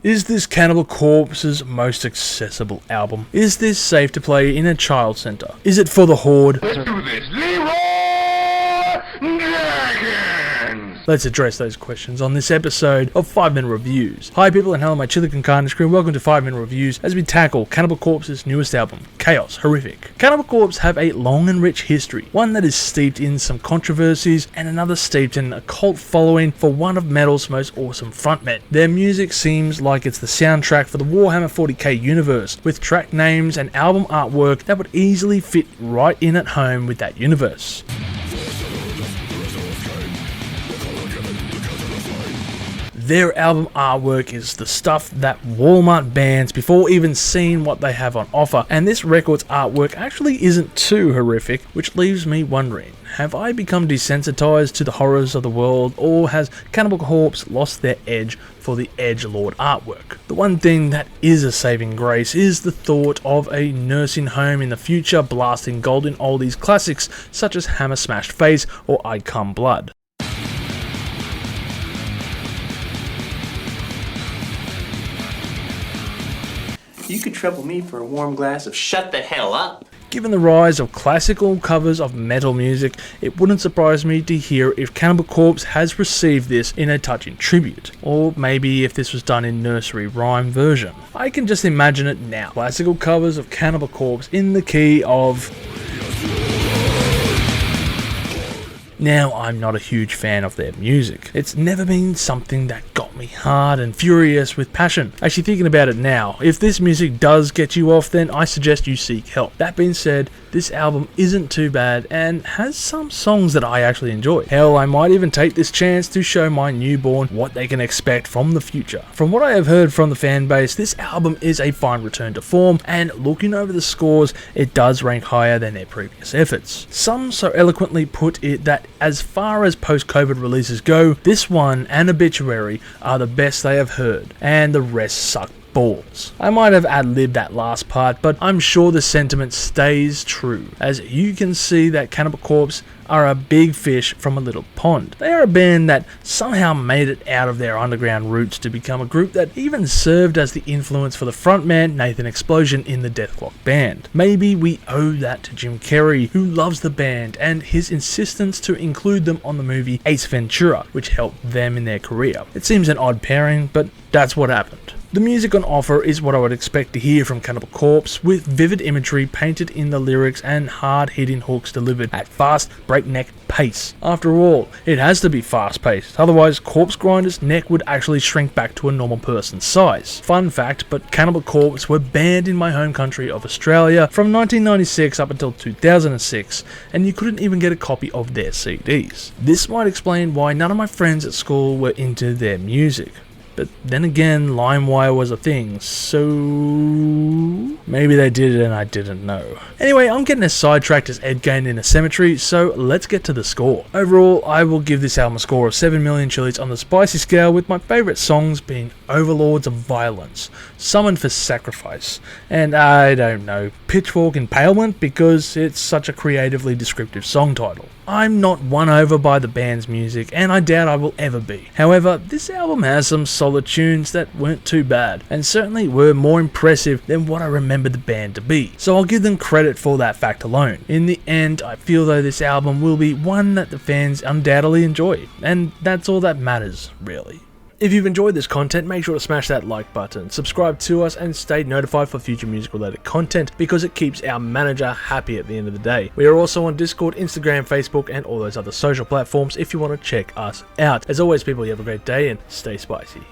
Is this Cannibal Corpse's most accessible album? Is this safe to play in a child center? Is it for the horde? Let's do this. Leroy Jenkins! Let's address those questions on this episode of 5 Minute Reviews. Hi people, and hello my chili con carne crew. Welcome to 5 Minute Reviews as we tackle Cannibal Corpse's newest album, Chaos Horrific. Cannibal Corpse have a long and rich history, one that is steeped in some controversies and another steeped in a cult following for one of metal's most awesome frontmen. Their music seems like it's the soundtrack for the Warhammer 40k universe, with track names and album artwork that would easily fit right in at home with that universe. Their album artwork is the stuff that Walmart bans before even seeing what they have on offer, and this record's artwork actually isn't too horrific, which leaves me wondering, have I become desensitized to the horrors of the world, or has Cannibal Corpse lost their edge for the edgelord artwork? The one thing that is a saving grace is the thought of a nursing home in the future blasting golden oldies classics such as Hammer Smashed Face or I Come Blood. You could trouble me for a warm glass of shut the hell up. Given the rise of classical covers of metal music, it wouldn't surprise me to hear if Cannibal Corpse has received this in a touching tribute, or maybe if this was done in nursery rhyme version. I can just imagine it now. Classical covers of Cannibal Corpse in the key of... Now, I'm not a huge fan of their music. It's never been something that got me hard and furious with passion. Actually, thinking about it now, if this music does get you off, then I suggest you seek help. That being said, this album isn't too bad and has some songs that I actually enjoy. Hell, I might even take this chance to show my newborn what they can expect from the future. From what I have heard from the fan base, this album is a fine return to form, and looking over the scores, it does rank higher than their previous efforts. Some so eloquently put it that as far as post-COVID releases go, this one and Obituary are the best they have heard, and the rest suck balls. I might have ad-libbed that last part, but I'm sure the sentiment stays true, as you can see that Cannibal Corpse are a big fish from a little pond. They are a band that somehow made it out of their underground roots to become a group that even served as the influence for the frontman Nathan Explosion in the Deathclock band. Maybe we owe that to Jim Carrey, who loves the band, and his insistence to include them on the movie Ace Ventura, which helped them in their career. It seems an odd pairing, but that's what happened. The music on offer is what I would expect to hear from Cannibal Corpse, with vivid imagery painted in the lyrics and hard-hitting hooks delivered at fast, breakneck pace. After all, it has to be fast-paced, otherwise Corpse Grinder's neck would actually shrink back to a normal person's size. Fun fact, but Cannibal Corpse were banned in my home country of Australia from 1996 up until 2006, and you couldn't even get a copy of their CDs. This might explain why none of my friends at school were into their music. But then again, LimeWire was a thing, so maybe they did it and I didn't know. Anyway, I'm getting as sidetracked as Ed Gein in a cemetery, so let's get to the score. Overall, I will give this album a score of 7 million chilies on the spicy scale, with my favourite songs being Overlords of Violence, Summoned for Sacrifice, and I don't know, Pitchfork Impalement, because it's such a creatively descriptive song title. I'm not won over by the band's music, and I doubt I will ever be. However, this album has some solid tunes that weren't too bad, and certainly were more impressive than what I remember the band to be, so I'll give them credit for that fact alone. In the end, I feel though this album will be one that the fans undoubtedly enjoy, and that's all that matters, really. If you've enjoyed this content, make sure to smash that like button, subscribe to us, and stay notified for future music related content, because it keeps our manager happy at the end of the day. We are also on Discord, Instagram, Facebook, and all those other social platforms if you want to check us out. As always people, you have a great day and stay spicy.